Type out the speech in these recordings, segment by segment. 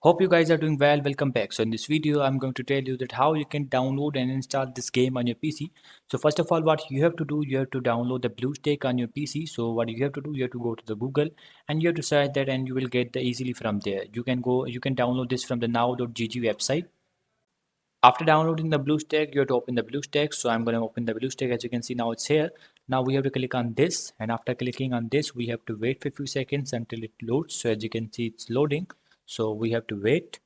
Hope you guys are doing well. Welcome back. So in this video, I'm going to tell you that how you can download and install this game on your PC. So first of all, what you have to do, you have to download the BlueStack on your PC. So what you have to do, you have to go to the Google and you have to search that and you will get the easily from there. You can download this from the now.gg website. After downloading the BlueStack, you have to open the BlueStack. So I'm going to open the BlueStack. As you can see, now it's here. Now we have to click on this, and after clicking on this, we have to wait for a few seconds until it loads. So as you can see, it's loading. So we have to wait.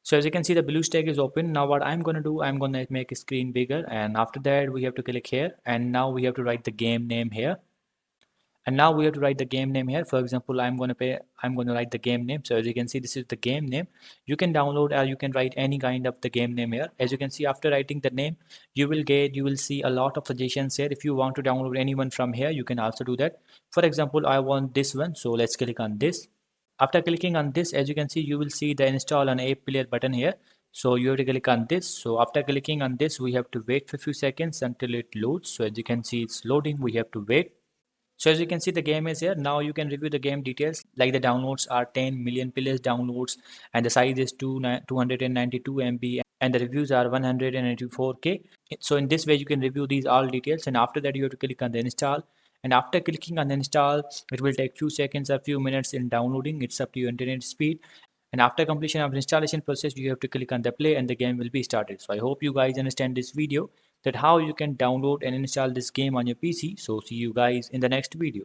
So as you can see, the BlueStack is open. Now what I'm going to do, I'm going to make a screen bigger, and after that we have to click here, and now we have to write the game name here. And now we have to write the game name here. For example, I'm going to write the game name. So as you can see, this is the game name. You can download or you can write any kind of the game name here. As you can see, after writing the name, you will see a lot of suggestions here. If you want to download anyone from here, you can also do that. For example, I want this one. So let's click on this. After clicking on this, as you can see, you will see the install an app player button here. So you have to click on this. So after clicking on this, we have to wait for a few seconds until it loads. So as you can see, it's loading. We have to wait. So as you can see, the game is here. Now you can review the game details. Like the downloads are 10 million plus downloads, and the size is 292 MB, and the reviews are 184K. So in this way, you can review these all details. And after that, you have to click on the install. And after clicking on the install, it will take few seconds or few minutes in downloading. It's up to your internet speed. And after completion of the installation process, you have to click on the play and the game will be started. So I hope you guys understand this video that how you can download and install this game on your PC. So see you guys in the next video.